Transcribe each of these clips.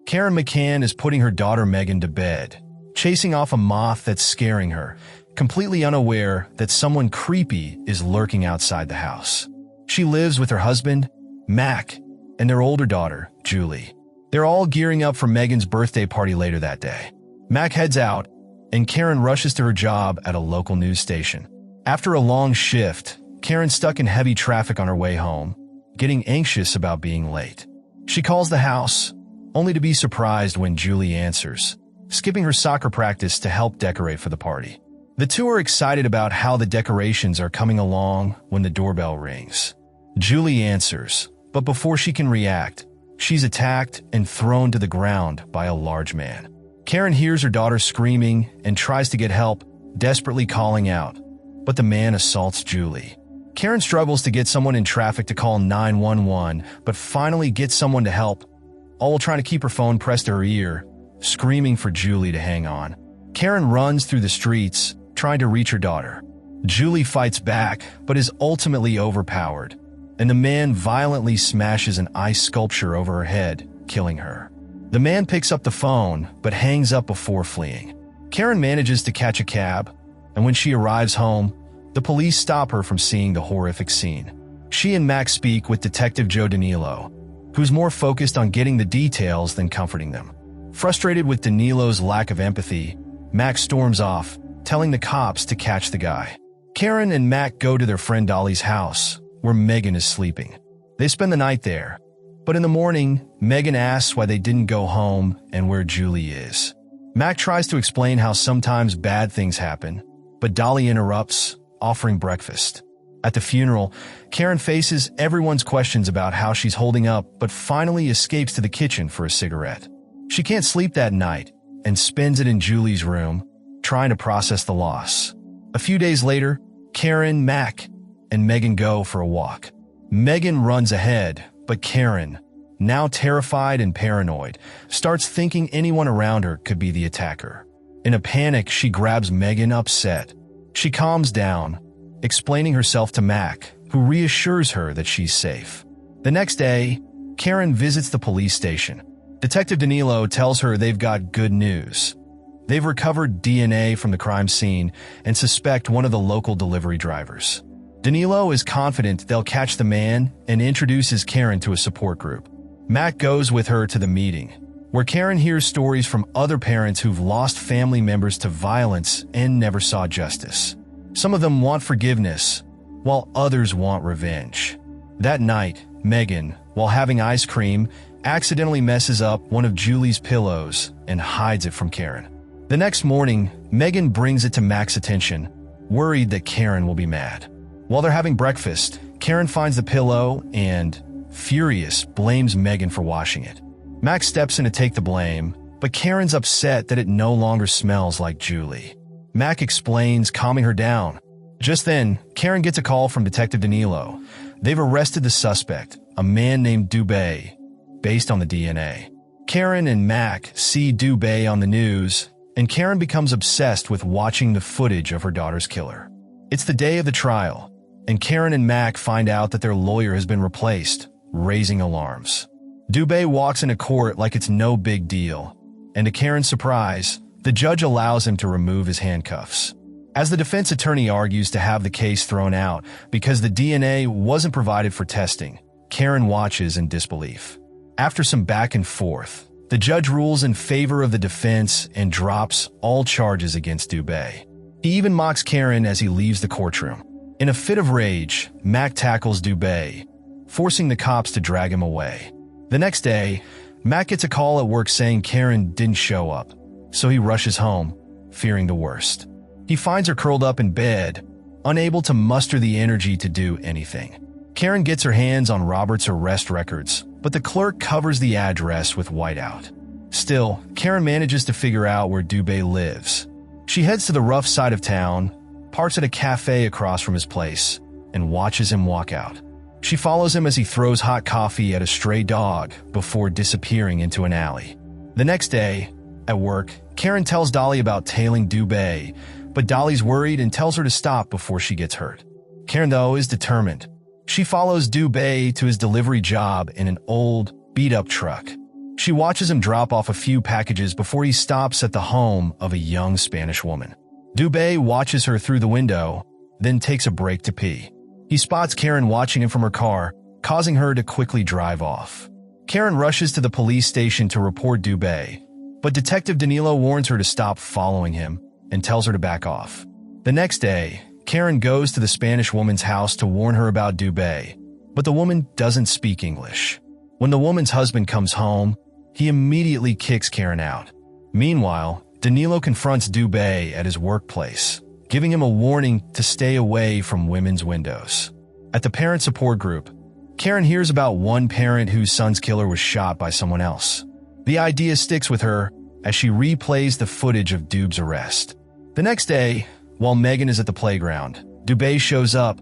Karen McCann is putting her daughter Megan to bed, chasing off a moth that's scaring her, completely unaware that someone creepy is lurking outside the house. She lives with her husband, Mac, and their older daughter, Julie. They're all gearing up for Megan's birthday party later that day. Mac heads out, and Karen rushes to her job at a local news station. After a long shift, Karen's stuck in heavy traffic on her way home, getting anxious about being late. She calls the house, only to be surprised when Julie answers, skipping her soccer practice to help decorate for the party. The two are excited about how the decorations are coming along when the doorbell rings. Julie answers, but before she can react, she's attacked and thrown to the ground by a large man. Karen hears her daughter screaming and tries to get help, desperately calling out, but the man assaults Julie. Karen struggles to get someone in traffic to call 911, but finally gets someone to help, all while trying to keep her phone pressed to her ear, screaming for Julie to hang on. Karen runs through the streets, trying to reach her daughter. Julie fights back, but is ultimately overpowered, and the man violently smashes an ice sculpture over her head, killing her. The man picks up the phone, but hangs up before fleeing. Karen manages to catch a cab, and when she arrives home, the police stop her from seeing the horrific scene. She and Max speak with Detective Joe Danilo, who's more focused on getting the details than comforting them. Frustrated with Danilo's lack of empathy, Max storms off, telling the cops to catch the guy. Karen and Mac go to their friend Dolly's house, where Megan is sleeping. They spend the night there, but in the morning, Megan asks why they didn't go home and where Julie is. Mac tries to explain how sometimes bad things happen, but Dolly interrupts, offering breakfast. At the funeral, Karen faces everyone's questions about how she's holding up, but finally escapes to the kitchen for a cigarette. She can't sleep that night and spends it in Julie's room, trying to process the loss. A few days later, Karen, Mac, and Megan go for a walk. Megan runs ahead, but Karen, now terrified and paranoid, starts thinking anyone around her could be the attacker. In a panic, she grabs Megan, upset. She calms down, explaining herself to Mac, who reassures her that she's safe. The next day, Karen visits the police station. Detective Danilo tells her they've got good news. They've recovered DNA from the crime scene and suspect one of the local delivery drivers. Danilo is confident they'll catch the man and introduces Karen to a support group. Mac goes with her to the meeting, where Karen hears stories from other parents who've lost family members to violence and never saw justice. Some of them want forgiveness, while others want revenge. That night, Megan, while having ice cream, accidentally messes up one of Julie's pillows and hides it from Karen. The next morning, Megan brings it to Mac's attention, worried that Karen will be mad. While they're having breakfast, Karen finds the pillow and, furious, blames Megan for washing it. Mac steps in to take the blame, but Karen's upset that it no longer smells like Julie. Mac explains, calming her down. Just then, Karen gets a call from Detective Danilo. They've arrested the suspect, a man named Dubé, based on the DNA. Karen and Mac see Dubé on the news, and Karen becomes obsessed with watching the footage of her daughter's killer. It's the day of the trial, and Karen and Mac find out that their lawyer has been replaced, raising alarms. Dubé walks into court like it's no big deal, and to Karen's surprise, the judge allows him to remove his handcuffs. As the defense attorney argues to have the case thrown out because the DNA wasn't provided for testing, Karen watches in disbelief. After some back and forth, the judge rules in favor of the defense and drops all charges against Dubé. He even mocks Karen as he leaves the courtroom. In a fit of rage, Mac tackles Dubé, forcing the cops to drag him away. The next day, Mac gets a call at work saying Karen didn't show up, so he rushes home, fearing the worst. He finds her curled up in bed, unable to muster the energy to do anything. Karen gets her hands on Robert's arrest records, but the clerk covers the address with whiteout. Still, Karen manages to figure out where Dubé lives. She heads to the rough side of town, parks at a cafe across from his place, and watches him walk out. She follows him as he throws hot coffee at a stray dog before disappearing into an alley. The next day, at work, Karen tells Dolly about tailing Dubé, but Dolly's worried and tells her to stop before she gets hurt. Karen, though, is determined. She follows Dubé to his delivery job in an old, beat-up truck. She watches him drop off a few packages before he stops at the home of a young Spanish woman. Dubé watches her through the window, then takes a break to pee. He spots Karen watching him from her car, causing her to quickly drive off. Karen rushes to the police station to report Dubé, but Detective Danilo warns her to stop following him and tells her to back off. The next day, Karen goes to the Spanish woman's house to warn her about Dubé, but the woman doesn't speak English. When the woman's husband comes home, he immediately kicks Karen out. Meanwhile, Danilo confronts Dubé at his workplace, giving him a warning to stay away from women's windows. At the parent support group, Karen hears about one parent whose son's killer was shot by someone else. The idea sticks with her as she replays the footage of Dube's arrest. The next day, while Megan is at the playground, Dubé shows up,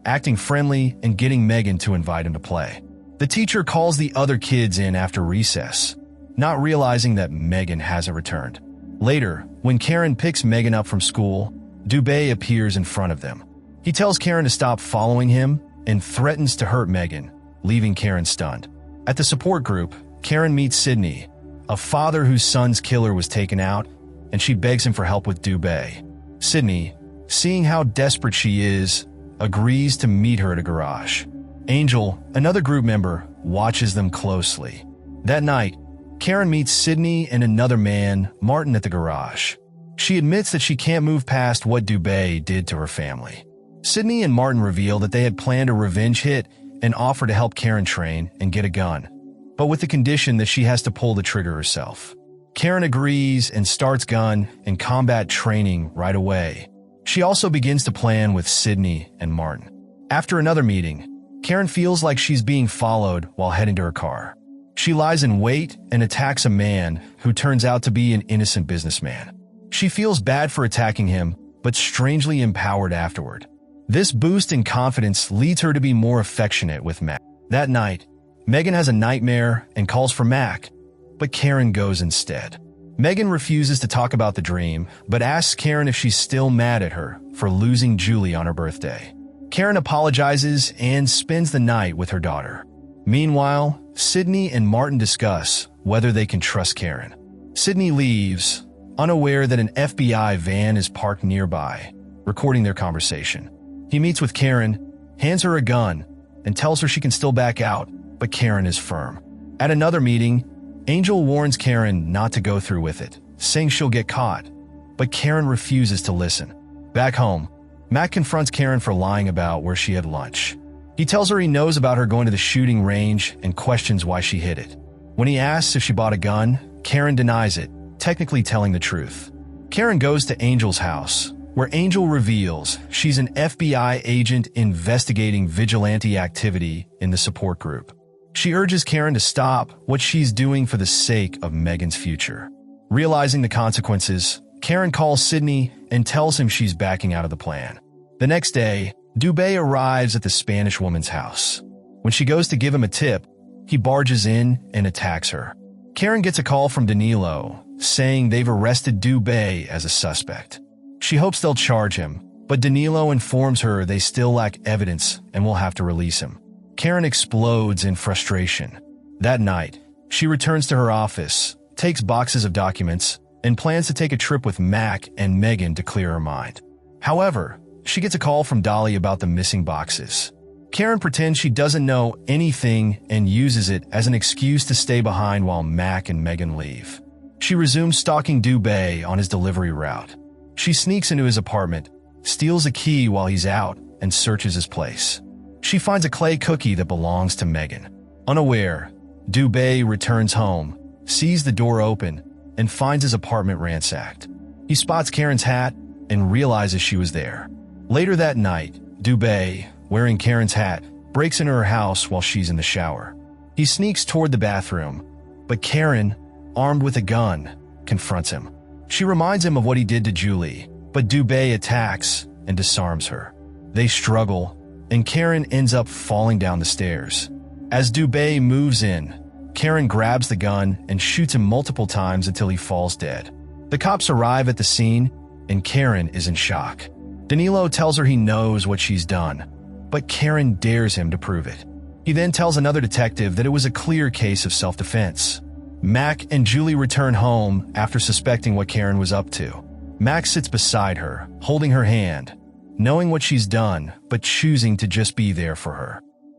acting friendly and getting Megan to invite him to play. The teacher calls the other kids in after recess, not realizing that Megan hasn't returned. Later, when Karen picks Megan up from school, Dubé appears in front of them. He tells Karen to stop following him and threatens to hurt Megan, leaving Karen stunned. At the support group, Karen meets Sydney, a father whose son's killer was taken out, and she begs him for help with Dubé. Sydney, seeing how desperate she is, agrees to meet her at a garage. Angel, another group member, watches them closely. That night, Karen meets Sydney and another man, Martin, at the garage. She admits that she can't move past what Dubé did to her family. Sydney and Martin reveal that they had planned a revenge hit and offer to help Karen train and get a gun, but with the condition that she has to pull the trigger herself. Karen agrees and starts gun and combat training right away. She also begins to plan with Sydney and Martin. After another meeting, Karen feels like she's being followed while heading to her car. She lies in wait and attacks a man who turns out to be an innocent businessman. She feels bad for attacking him, but strangely empowered afterward. This boost in confidence leads her to be more affectionate with Mac. That night, Megan has a nightmare and calls for Mac, but Karen goes instead. Megan refuses to talk about the dream, but asks Karen if she's still mad at her for losing Julie on her birthday. Karen apologizes and spends the night with her daughter. Meanwhile, Sydney and Martin discuss whether they can trust Karen. Sydney leaves, unaware that an FBI van is parked nearby, recording their conversation. He meets with Karen, hands her a gun, and tells her she can still back out, but Karen is firm. At another meeting, Angel warns Karen not to go through with it, saying she'll get caught, but Karen refuses to listen. Back home, Matt confronts Karen for lying about where she had lunch. He tells her he knows about her going to the shooting range and questions why she hid it. When he asks if she bought a gun, Karen denies it, technically telling the truth. Karen goes to Angel's house, where Angel reveals she's an FBI agent investigating vigilante activity in the support group. She urges Karen to stop what she's doing for the sake of Megan's future. Realizing the consequences, Karen calls Sydney and tells him she's backing out of the plan. The next day, Dubé arrives at the Spanish woman's house. When she goes to give him a tip, he barges in and attacks her. Karen gets a call from Danilo, saying they've arrested Dubé as a suspect. She hopes they'll charge him, but Danilo informs her they still lack evidence and will have to release him. Karen explodes in frustration. That night, she returns to her office, takes boxes of documents, and plans to take a trip with Mac and Megan to clear her mind. However, she gets a call from Dolly about the missing boxes. Karen pretends she doesn't know anything and uses it as an excuse to stay behind while Mac and Megan leave. She resumes stalking Dubé on his delivery route. She sneaks into his apartment, steals a key while he's out, and searches his place. She finds a clay cookie that belongs to Megan. Unaware, Dubé returns home, sees the door open, and finds his apartment ransacked. He spots Karen's hat and realizes she was there. Later that night, Dubé, wearing Karen's hat, breaks into her house while she's in the shower. He sneaks toward the bathroom, but Karen, armed with a gun, confronts him. She reminds him of what he did to Julie, but Dubé attacks and disarms her. They struggle, and Karen ends up falling down the stairs. As Dubé moves in, Karen grabs the gun and shoots him multiple times until he falls dead. The cops arrive at the scene, and Karen is in shock. Danilo tells her he knows what she's done, but Karen dares him to prove it. He then tells another detective that it was a clear case of self-defense. Mac and Julie return home after suspecting what Karen was up to. Mac sits beside her, holding her hand, knowing what she's done, but choosing to just be there for her.